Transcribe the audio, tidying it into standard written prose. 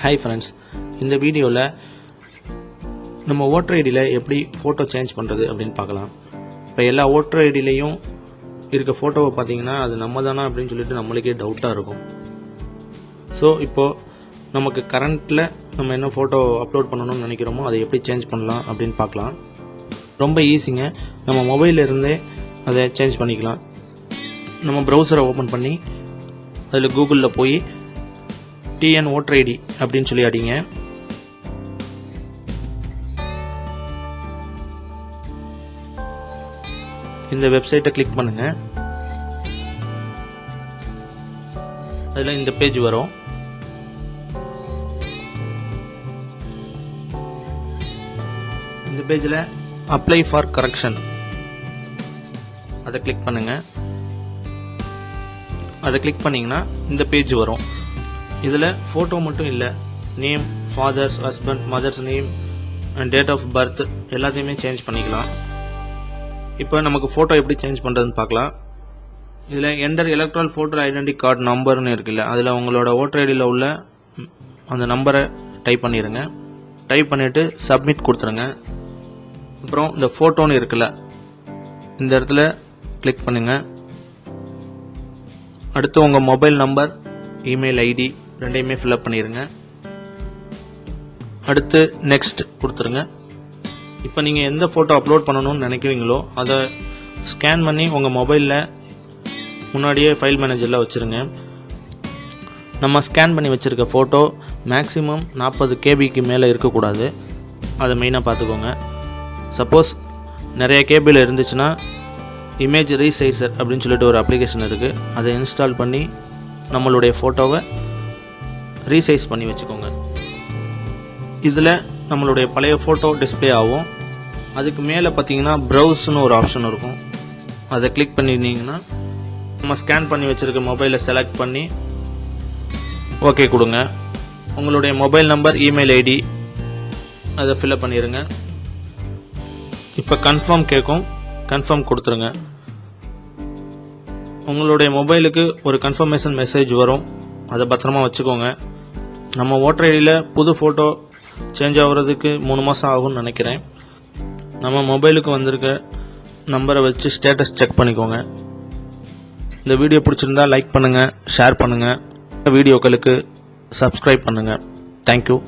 Hi friends, இந்த வீடியோவில் நம்ம ஓட்டர் ஐடியில் எப்படி ஃபோட்டோ சேஞ்ச் பண்ணுறது அப்படின்னு பார்க்கலாம். இப்போ எல்லா ஓட்டர் ஐடியிலையும் இருக்க ஃபோட்டோவை பார்த்தீங்கன்னா அது நம்ம தானா அப்படின்னு சொல்லிட்டு நம்மளுக்கே டவுட்டாக இருக்கும். ஸோ இப்போது நமக்கு கரண்ட்டில் நம்ம என்ன ஃபோட்டோ அப்லோட் பண்ணணும்னு நினைக்கிறோமோ அதை எப்படி சேஞ்ச் பண்ணலாம் அப்படின்னு பார்க்கலாம். ரொம்ப ஈஸிங்க. நம்ம மொபைலில் இருந்தே அதை சேஞ்ச் பண்ணிக்கலாம். நம்ம ப்ரௌசரை ஓப்பன் பண்ணி அதில் கூகுளில் போய் டிஎன் ஓட்டர் ஐடி அப்படின்னு சொல்லி அடிங்க. இந்த வெப்சைட்டை கிளிக் பண்ணுங்க. அதில் இந்த பேஜ் வரும். இந்த பேஜில் அப்ளை ஃபார் கரெக்ஷன் அதை கிளிக் பண்ணுங்க. அதை கிளிக் பண்ணிங்கன்னா இந்த பேஜ் வரும். இதில் ஃபோட்டோ மட்டும் இல்லை, name, fathers, husband, mothers name and date of birth எல்லாத்தையுமே சேஞ்ச் பண்ணிக்கலாம். இப்போ நமக்கு ஃபோட்டோ எப்படி சேஞ்ச் பண்ணுறதுன்னு பார்க்கலாம். இதில் enter electoral photo identity card நம்பர்னு இருக்குல்ல, அதில் உங்களோட ஓட்டர் ஐடியில் உள்ள அந்த நம்பரை டைப் பண்ணிடுங்க. டைப் பண்ணிவிட்டு சப்மிட் கொடுத்துருங்க. அப்புறம் இந்த ஃபோட்டோன்னு இருக்குல்ல, இந்த இடத்துல கிளிக் பண்ணுங்கள். அடுத்து உங்கள் மொபைல் நம்பர், இமெயில் ஐடி ரெண்டையுமே ஃபில்அப் பண்ணிடுங்க. அடுத்து நெக்ஸ்ட் கொடுத்துருங்க. இப்போ நீங்கள் எந்த ஃபோட்டோ அப்லோட் பண்ணணும்னு நினைக்கிறீங்களோ அதை ஸ்கேன் பண்ணி உங்கள் மொபைலில் முன்னாடியே ஃபைல் மேனேஜரில் வச்சுருங்க. நம்ம ஸ்கேன் பண்ணி வச்சுருக்க ஃபோட்டோ மேக்ஸிமம் 40 கேபிக்கு மேலே இருக்கக்கூடாது. அதை மெயினாக பார்த்துக்கோங்க. சப்போஸ் நிறைய கேபியில் இருந்துச்சுன்னா இமேஜ் ரீசைசர் அப்படின்னு சொல்லிட்டு ஒரு அப்ளிகேஷன் இருக்குது. அதை இன்ஸ்டால் பண்ணி நம்மளுடைய ஃபோட்டோவை ரீசைஸ் பண்ணி வச்சுக்கோங்க. இதில் நம்மளுடைய பழைய ஃபோட்டோ டிஸ்பிளே ஆகும். அதுக்கு மேலே பார்த்தீங்கன்னா ப்ரௌஸ்னு ஒரு ஆப்ஷன் இருக்கும். அதை கிளிக் பண்ணியிருந்தீங்கன்னா நம்ம ஸ்கேன் பண்ணி வச்சுருக்க மொபைலை செலக்ட் பண்ணி ஓகே கொடுங்க. உங்களுடைய மொபைல் நம்பர், இமெயில் ஐடி அதை ஃபில்அப் பண்ணிடுங்க. இப்போ கன்ஃபார்ம் கேட்கும், கன்ஃபார்ம் கொடுத்துருங்க. உங்களுடைய மொபைலுக்கு ஒரு கன்ஃபர்மேஷன் மெசேஜ் வரும். அதை பத்திரமா வச்சுக்கோங்க. நம்ம ஓட்டர் ஐடியில் புது ஃபோட்டோ சேஞ்ச் ஆகிறதுக்கு 3 மாதம் ஆகும்னு நினைக்கிறேன். நம்ம மொபைலுக்கு வந்திருக்க நம்பரை வச்சு ஸ்டேட்டஸ் செக் பண்ணிக்கோங்க. இந்த வீடியோ பிடிச்சிருந்தா லைக் பண்ணுங்கள், ஷேர் பண்ணுங்கள், வீடியோக்களுக்கு சப்ஸ்கிரைப் பண்ணுங்கள். தேங்க்யூ.